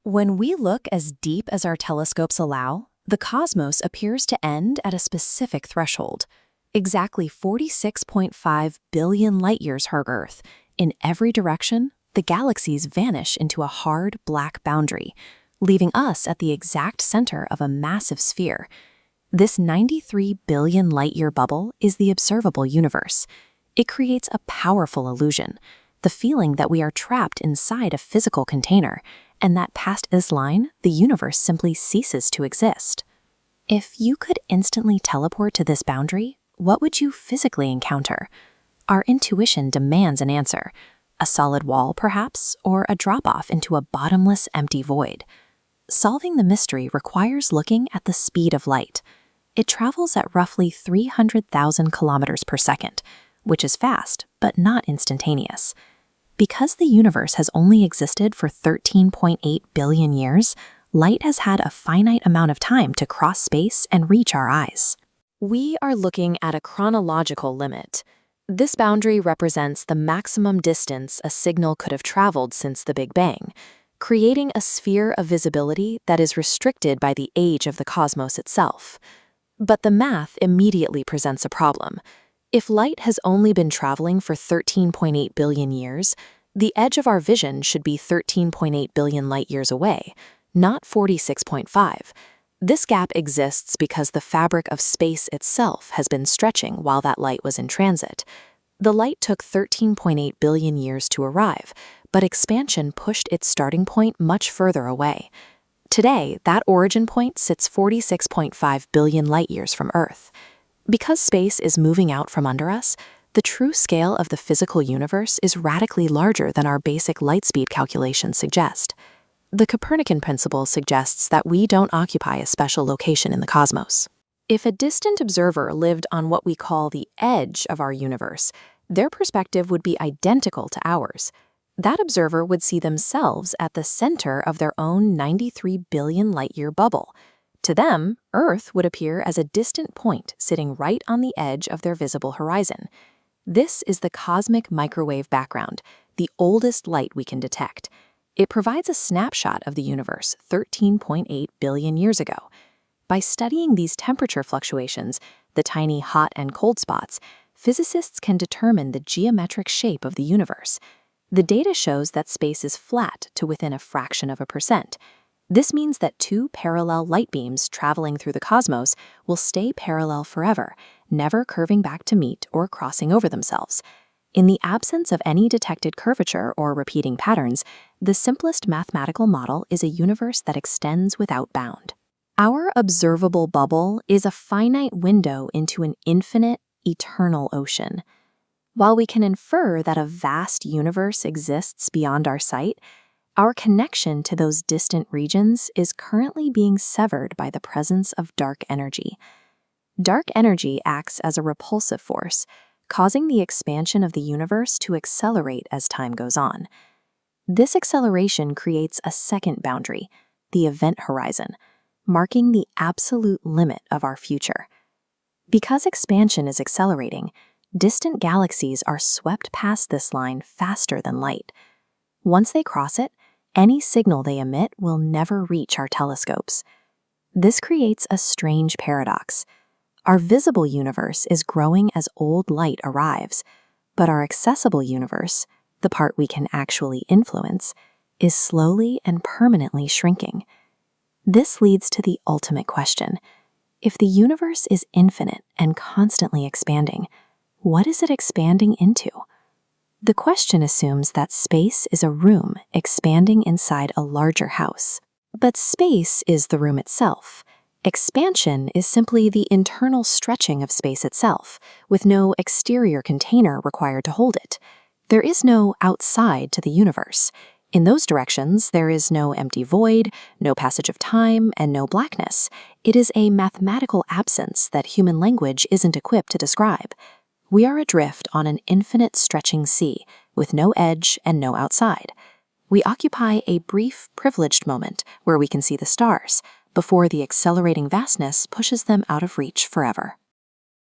When we look as deep as our telescopes allow, the cosmos appears to end at a specific threshold, exactly 46.5 billion light-years from Earth. In every direction, the galaxies vanish into a hard black boundary, leaving us at the exact center of a massive sphere. This 93 billion light-year bubble is the observable universe. It creates a powerful illusion, the feeling that we are trapped inside a physical container, and that past this line, the universe simply ceases to exist. If you could instantly teleport to this boundary, what would you physically encounter? Our intuition demands an answer. A solid wall, perhaps, or a drop-off into a bottomless, empty void. Solving the mystery requires looking at the speed of light. It travels at roughly 300,000 kilometers per second, which is fast, but not instantaneous. Because the universe has only existed for 13.8 billion years, light has had a finite amount of time to cross space and reach our eyes. We are looking at a chronological limit. This boundary represents the maximum distance a signal could have traveled since the Big Bang, creating a sphere of visibility that is restricted by the age of the cosmos itself. But the math immediately presents a problem. If light has only been traveling for 13.8 billion years, the edge of our vision should be 13.8 billion light-years away, not 46.5. This gap exists because the fabric of space itself has been stretching while that light was in transit. The light took 13.8 billion years to arrive, but expansion pushed its starting point much further away. Today, that origin point sits 46.5 billion light-years from Earth. Because space is moving out from under us, the true scale of the physical universe is radically larger than our basic light speed calculations suggest. The Copernican principle suggests that we don't occupy a special location in the cosmos. If a distant observer lived on what we call the edge of our universe, their perspective would be identical to ours. That observer would see themselves at the center of their own 93 billion light-year bubble. To them, Earth would appear as a distant point sitting right on the edge of their visible horizon. This is the cosmic microwave background, the oldest light we can detect. It provides a snapshot of the universe 13.8 billion years ago. By studying these temperature fluctuations, the tiny hot and cold spots, physicists can determine the geometric shape of the universe. The data shows that space is flat to within a fraction of a percent. This means that two parallel light beams traveling through the cosmos will stay parallel forever, never curving back to meet or crossing over themselves. In the absence of any detected curvature or repeating patterns, the simplest mathematical model is a universe that extends without bound. Our observable bubble is a finite window into an infinite, eternal ocean. While we can infer that a vast universe exists beyond our sight, our connection to those distant regions is currently being severed by the presence of dark energy. Dark energy acts as a repulsive force, causing the expansion of the universe to accelerate as time goes on. This acceleration creates a second boundary, the event horizon, marking the absolute limit of our future. Because expansion is accelerating, distant galaxies are swept past this line faster than light. Once they cross it, any signal they emit will never reach our telescopes. This creates a strange paradox. Our visible universe is growing as old light arrives, but our accessible universe, the part we can actually influence, is slowly and permanently shrinking. This leads to the ultimate question. If the universe is infinite and constantly expanding, what is it expanding into? The question assumes that space is a room expanding inside a larger house. But space is the room itself. Expansion is simply the internal stretching of space itself, with no exterior container required to hold it. There is no outside to the universe. In those directions, there is no empty void, no passage of time, and no blackness. It is a mathematical absence that human language isn't equipped to describe. We are adrift on an infinite stretching sea, with no edge and no outside. We occupy a brief, privileged moment where we can see the stars, before the accelerating vastness pushes them out of reach forever.